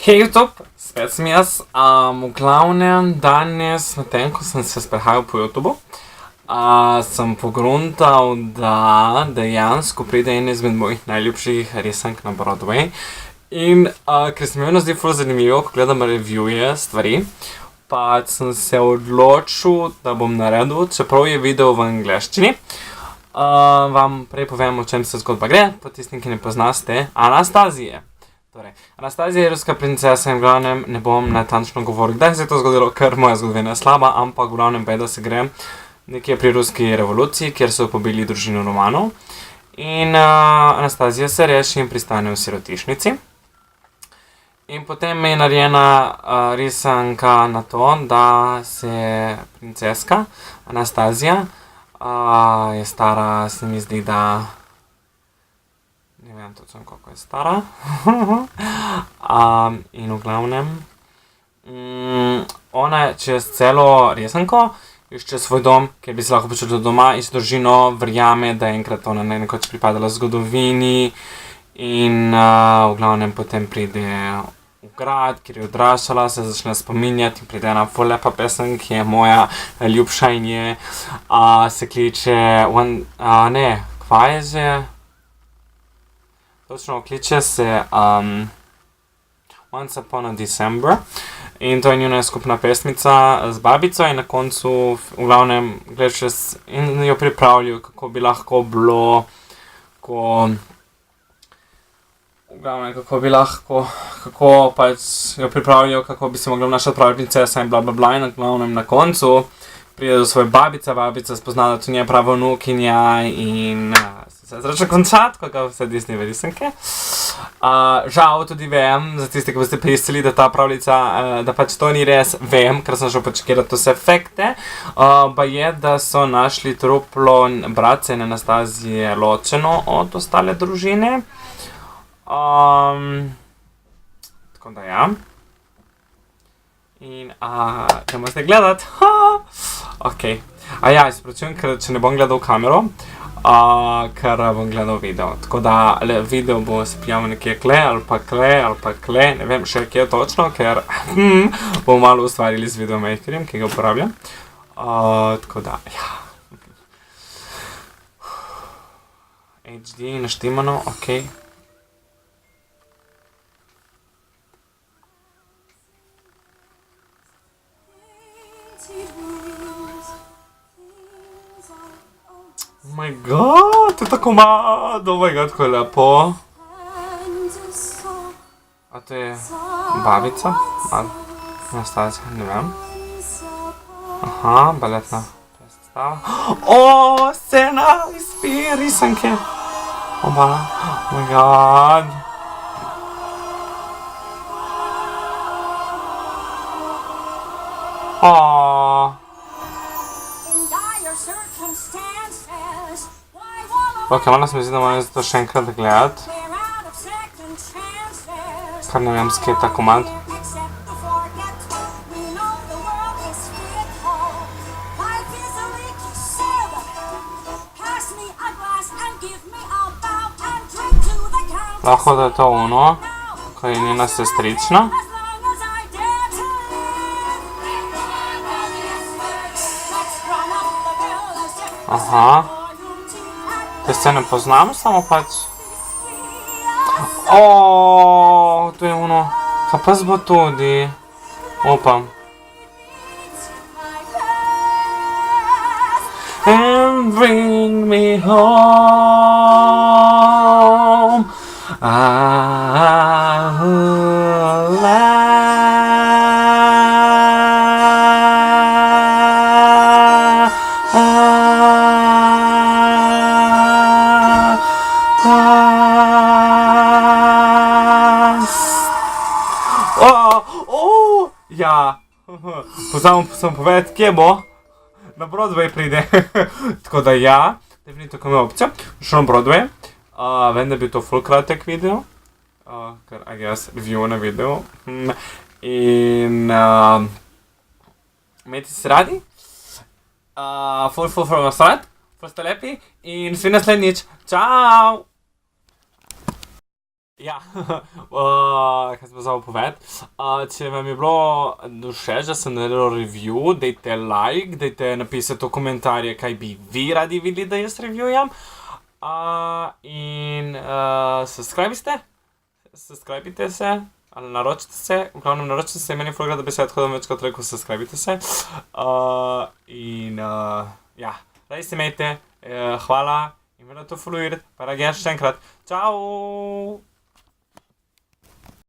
Hej YouTube, spet sem jaz. V glavnem danes, medtem ko sem se sprehajal po YouTubu, sem pogruntal, da dejansko pride en izmed mojih najljubših risank na Broadway. In ker se mi vedno zdi ful zanimivo, ko gledam reviewje stvari, pa sem se odločil, da bom naredil, čeprav je video v angleščini. Vam prej povem, o čem se zgodba gre, pa tistim, ki ne poznaste Anastazije. Torej, Anastazija je ruska princesa in v glavnem ne bom natančno govoril, kdaj se je to zgodilo, ker moja zgodovina je slaba, ampak v glavnem da se gre nekje pri ruski revoluciji, kjer so pobili družino Romanov. In Anastazija se reši in pristane v sirotišnici. In potem je narejena risanka na to, da se princeska Anastazija je stara, se mi zdi, da ne vem točno, koliko je stara. In v glavnem ona je čez celo risanko išče svoj dom, kjer bi se lahko počutila doma, in s družino verjame, da je enkrat ona nekoč pripadala zgodovini. In v glavnem potem pride v grad, kjer je odraščala, se začne spominjati in pride ena ful lepa pesem, ki je moja ljubša in je, se kliče, kva je že? Točno, kliče se Once Upon a December. In to je njuna skupna pesmica z babico in na koncu v glavnem gledaš in jo pripravljajo, kako bi lahko bilo, kako pač jo pripravljajo, kako bi se mogla obnašati pravi princesa in blablabla. In na glavnem na koncu pride do svoje babice, babica spozna, da to nije prava vnukinja in se začne končati, kako vse Disneyve risanke. Žal tudi vem, za tiste, ki boste mislili, da ta pravljica, da pač to ni res, vem, ker sem šel počekirati vse efekte. Pa je, da so našli truplo bratce in Anastazije ločeno od ostale družine. Tako da ja. In gremo zdaj gledat. Ok. Izpračujem, ker če ne bom gledal kamero, ker bom gledal video. Tako da video bo se prijavil nekje kle, ali pa kle, ne vem še kje točno, ker bomo malo ustvarili z videomakerjem, ki ga uporabljam. Tako da, ja. HD naštimano, ok. Oh my god, to je tako malo, oh my god, kako je lepo. A to je babica? Anastazija, ne vem. Aha, baletna predstava. Scena iz risanke. Oh my god. Ok, malo se mi zdi, da moram to še enkrat gledati. Kar ne vem, skje je ta komad. Lahko da je to ono, ko je njena sestrična. Aha. Te scene poznam, samo pač. To je ono. Kaj pa zbo tudi? Upam. And bring me home. Ja, pozabil sem povedati, kje bo. Na Broadway pride. Tako da ja, definitivno ko imam opcijo, šel na Broadway. Vem, da je bil to ful kratek video, ker I guess review na video. In imejte se radi. Ful vas rad, ful ste lepi in svi naslednjič. Čau! Ja, kaj sem pozval povedati. Če vam je bilo všeč, da sem naredil review, dajte like, dajte napisati v komentarje, kaj bi vi radi videli, da jaz reviewjam. Subscribite se, ali naročite se, v glavnem naročite se, meni je ful, da bi se tako da večkrat rekel, subscribite se. Ja, radi se imejte, hvala in vedno to fuluir, pa radi še enkrat. Čau!